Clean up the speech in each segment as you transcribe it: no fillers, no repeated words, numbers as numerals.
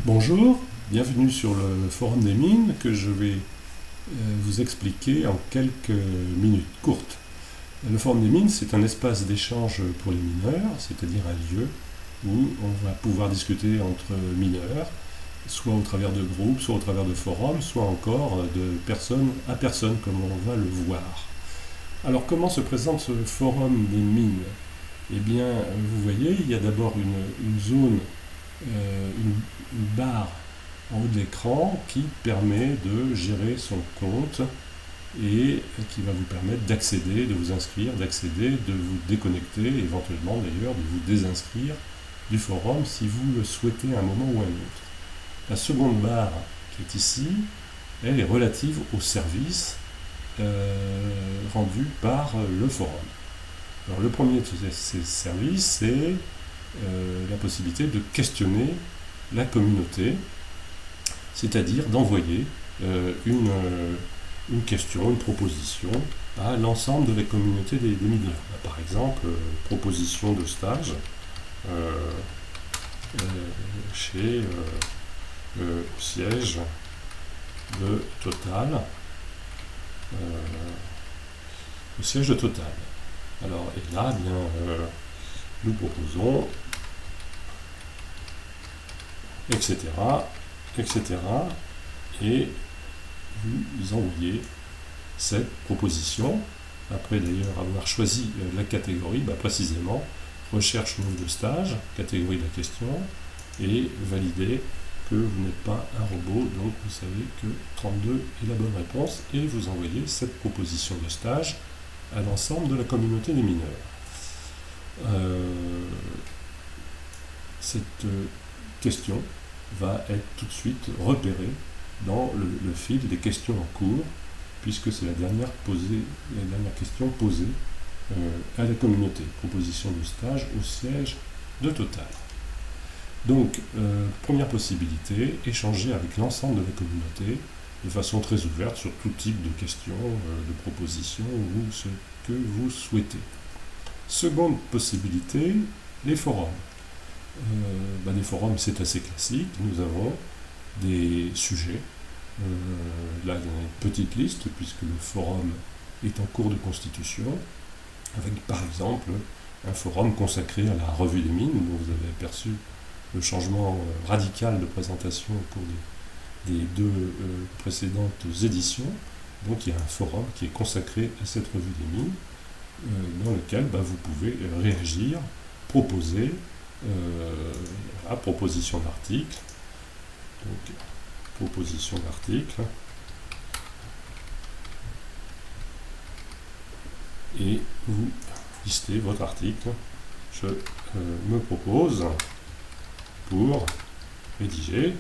Bonjour, bienvenue sur le forum des mines que je vais vous expliquer en quelques minutes courtes. Le forum des mines, c'est un espace d'échange pour les mineurs, c'est-à-dire un lieu où on va pouvoir discuter entre mineurs, soit au travers de groupes, soit au travers de forums, soit encore de personne à personne, comme on va le voir. Alors comment se présente ce forum des mines? Eh bien, vous voyez, il y a d'abord une zone, une barre en haut de l'écran qui permet de gérer son compte et qui va vous permettre d'accéder, de vous inscrire, d'accéder, de vous déconnecter, éventuellement d'ailleurs de vous désinscrire du forum si vous le souhaitez à un moment ou à un autre. La seconde barre qui est ici, elle est relative au service rendu par le forum. Alors le premier de ces services, c'est la possibilité de questionner la communauté, c'est-à-dire d'envoyer une question, une proposition à l'ensemble de la communauté des mineurs. Par exemple, proposition de stage chez au siège de Total. Au siège de Total. Alors, et là, eh bien, nous proposons, etc., etc., et vous envoyez cette proposition, après d'ailleurs avoir choisi la catégorie, précisément, recherche nombre de stages, catégorie de la question, et valider que vous n'êtes pas un robot, donc vous savez que 32 est la bonne réponse, et vous envoyez cette proposition de stage à l'ensemble de la communauté des mineurs. Cette question va être tout de suite repérée dans le fil des questions en cours, puisque c'est la dernière question posée à la communauté. Proposition de stage au siège de Total. Donc, première possibilité, échanger avec l'ensemble de la communauté de façon très ouverte sur tout type de questions, de propositions ou ce que vous souhaitez. Seconde possibilité, les forums. Les forums, c'est assez classique. Nous avons des sujets. Là, il y a une petite liste, puisque le forum est en cours de constitution, avec par exemple un forum consacré à la revue des mines, dont vous avez aperçu le changement radical de présentation au cours des deux précédentes éditions. Donc il y a un forum qui est consacré à cette revue des mines, dans lequel vous pouvez réagir, proposer, proposition d'article. Donc, proposition d'article. Et vous listez votre article. Je me propose pour rédiger,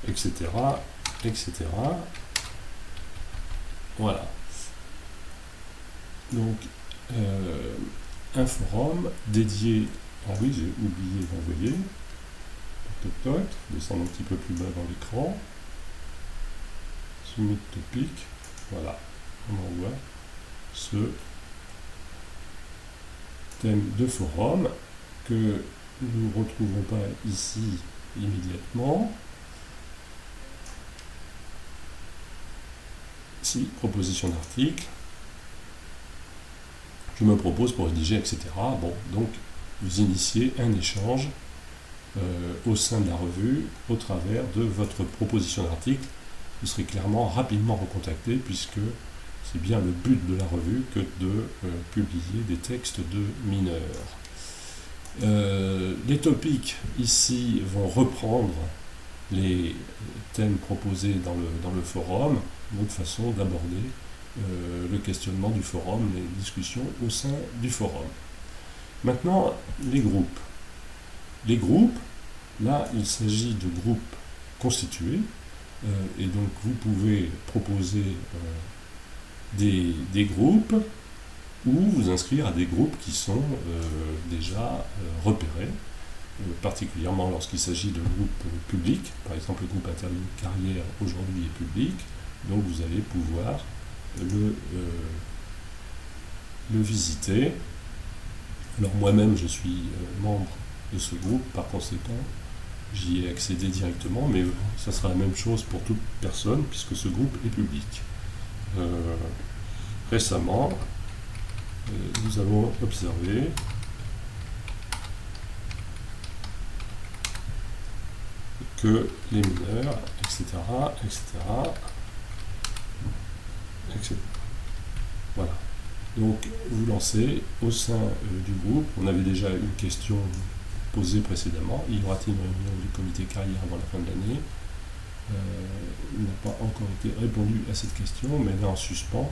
etc., etc. Voilà. Donc, un forum dédié. Ah oui, j'ai oublié d'envoyer. Toc, toc, descendre un petit peu plus bas dans l'écran. Submit topic. Voilà. On envoie ce thème de forum que nous ne retrouvons pas ici immédiatement. Si, proposition d'article. Je me propose pour rédiger, etc. Bon, donc vous initiez un échange au sein de la revue au travers de votre proposition d'article. Vous serez clairement rapidement recontacté puisque c'est bien le but de la revue que de publier des textes de mineurs. Les topics ici vont reprendre les thèmes proposés dans le forum, une autre façon d'aborder le questionnement du forum, les discussions au sein du forum. Maintenant, les groupes. Les groupes, là, il s'agit de groupes constitués, et donc vous pouvez proposer des groupes ou vous inscrire à des groupes qui sont déjà repérés, particulièrement lorsqu'il s'agit de groupes publics. Par exemple, le groupe Interligne Carrière aujourd'hui est public, donc vous allez pouvoir le visiter. Alors moi-même, je suis membre de ce groupe, par conséquent, j'y ai accédé directement, mais ça sera la même chose pour toute personne, puisque ce groupe est public. Récemment, nous avons observé que les mineurs, etc., etc., etc. Voilà. Donc, vous lancez au sein du groupe. On avait déjà une question posée précédemment. Y aura-t-il une réunion du comité carrière avant la fin de l'année? Il n'a pas encore été répondu à cette question, mais elle est en suspens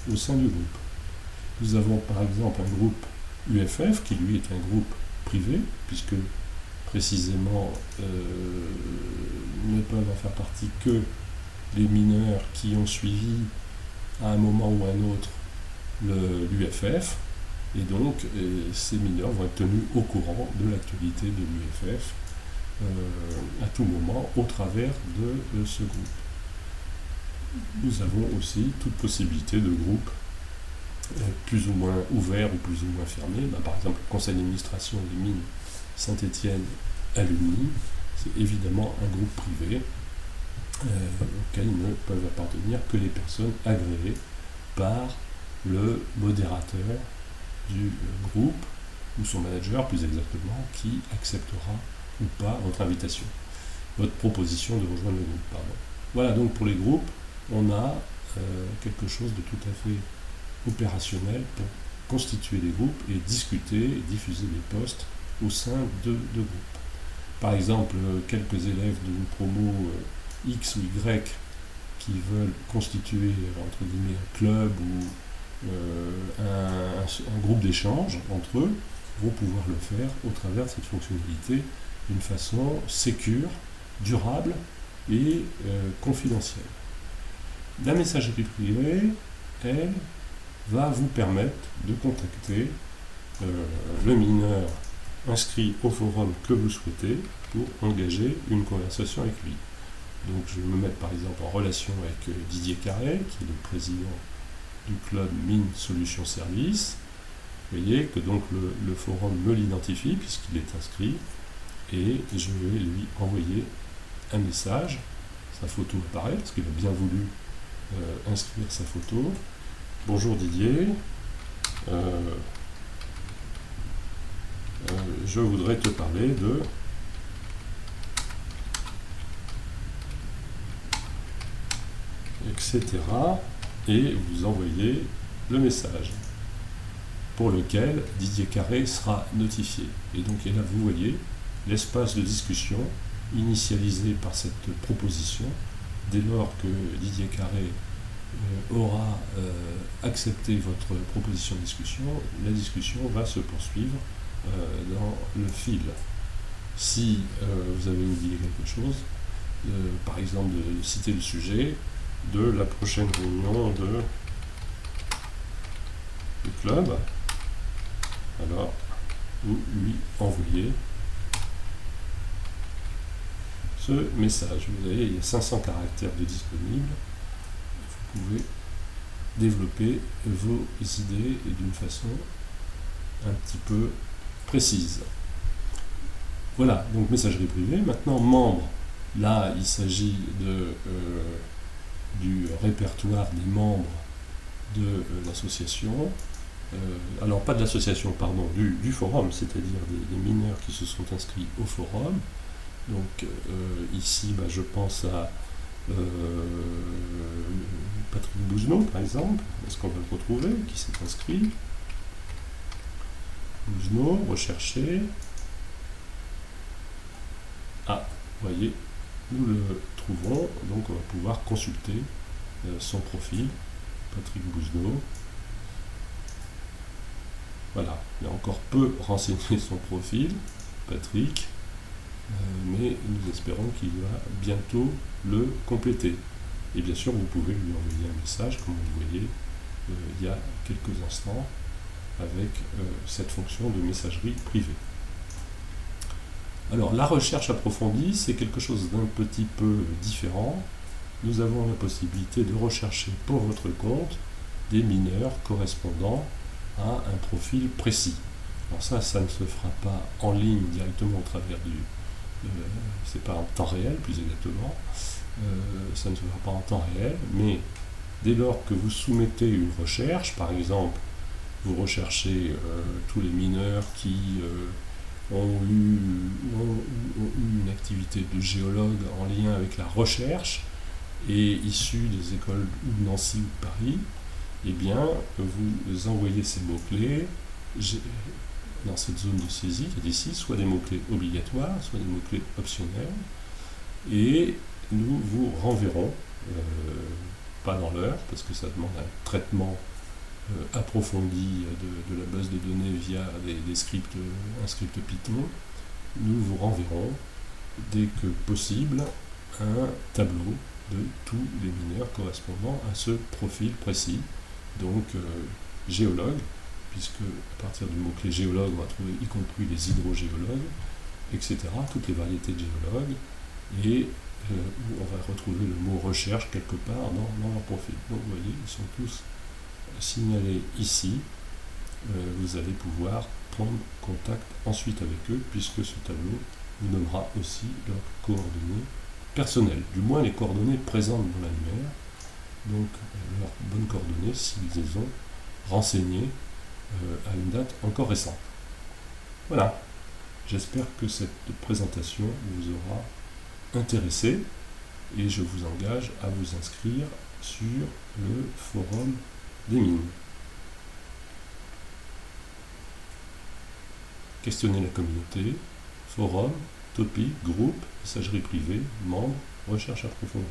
au sein du groupe. Nous avons par exemple un groupe UFF qui lui est un groupe privé, puisque précisément ne peuvent en faire partie que les mineurs qui ont suivi à un moment ou à un autre l'UFF, et donc ces mineurs vont être tenus au courant de l'actualité de l'UFF à tout moment au travers de ce groupe. Nous avons aussi toute possibilité de groupe plus ou moins ouvert ou plus ou moins fermé. Par exemple, le conseil d'administration des mines Saint-Étienne Alumni, c'est évidemment un groupe privé auquel ne peuvent appartenir que les personnes agréées par le modérateur du groupe ou son manager plus exactement, qui acceptera ou pas votre invitation, votre proposition de rejoindre le groupe. Pardon. Voilà, donc pour les groupes, on a quelque chose de tout à fait opérationnel pour constituer des groupes et discuter et diffuser des posts au sein de groupes. Par exemple, quelques élèves d'une promo X ou Y qui veulent constituer entre guillemets un club ou un groupe d'échange entre eux vont pouvoir le faire au travers de cette fonctionnalité d'une façon sécure, durable et confidentielle. La messagerie privée, elle, va vous permettre de contacter le mineur inscrit au forum que vous souhaitez pour engager une conversation avec lui. Donc je vais me mettre par exemple en relation avec Didier Carré, qui est le président du club Mine Solutions Service. Vous voyez que donc le forum me l'identifie puisqu'il est inscrit, et je vais lui envoyer un message. Sa photo apparaît parce qu'il a bien voulu inscrire sa photo. Bonjour Didier, je voudrais te parler de etc. et vous envoyez le message pour lequel Didier Carré sera notifié. Et donc et là vous voyez l'espace de discussion initialisé par cette proposition. Dès lors que Didier Carré aura accepté votre proposition de discussion, la discussion va se poursuivre dans le fil. Si vous avez oublié quelque chose, par exemple de citer le sujet de la prochaine réunion du club, alors vous lui envoyez ce message. Vous voyez, il y a 500 caractères de disponibles. Vous pouvez développer vos idées d'une façon un petit peu précise. Voilà, donc messagerie privée. Maintenant, membre, là il s'agit du répertoire des membres de l'association. Alors pas de l'association, pardon, du forum, c'est-à-dire des mineurs qui se sont inscrits au forum. Donc ici, je pense à Patrick Bouzenot, par exemple. Est-ce qu'on va le retrouver? Qui s'est inscrit? Bouzenot, rechercher. Ah, vous voyez, nous le trouvons, donc on va pouvoir consulter son profil, Patrick Bouzenot. Voilà, il a encore peu renseigné son profil, Patrick, mais nous espérons qu'il va bientôt le compléter. Et bien sûr, vous pouvez lui envoyer un message, comme vous voyez il y a quelques instants, avec cette fonction de messagerie privée. Alors, la recherche approfondie, c'est quelque chose d'un petit peu différent. Nous avons la possibilité de rechercher pour votre compte des mineurs correspondant à un profil précis. Alors ça ne se fera pas en ligne directement au travers c'est pas en temps réel, plus exactement, ça ne se fera pas en temps réel, mais dès lors que vous soumettez une recherche, par exemple, vous recherchez tous les mineurs qui ont eu une activité de géologue en lien avec la recherche et issus des écoles de Nancy ou de Paris, eh bien, vous envoyez ces mots-clés dans cette zone de saisie qui est ici, soit des mots-clés obligatoires, soit des mots-clés optionnels, et nous vous renverrons, pas dans l'heure, parce que ça demande un traitement approfondi de la base de données via des scripts, un script Python, nous vous renverrons, dès que possible, un tableau de tous les mineurs correspondant à ce profil précis, donc géologue, puisque à partir du mot-clé géologue, on va trouver y compris les hydrogéologues, etc., toutes les variétés de géologues, et on va retrouver le mot recherche quelque part dans leur profil. Donc vous voyez, ils sont tous signalés ici. Vous allez pouvoir prendre contact ensuite avec eux, puisque ce tableau vous donnera aussi leurs coordonnées personnelles, du moins les coordonnées présentes dans l'annuaire, donc leurs bonnes coordonnées s'ils les ont renseignées à une date encore récente. Voilà, j'espère que cette présentation vous aura intéressé et je vous engage à vous inscrire sur le forum des mines. Questionnez la communauté, forum, topic, groupe, messagerie privée, membres, recherche approfondie.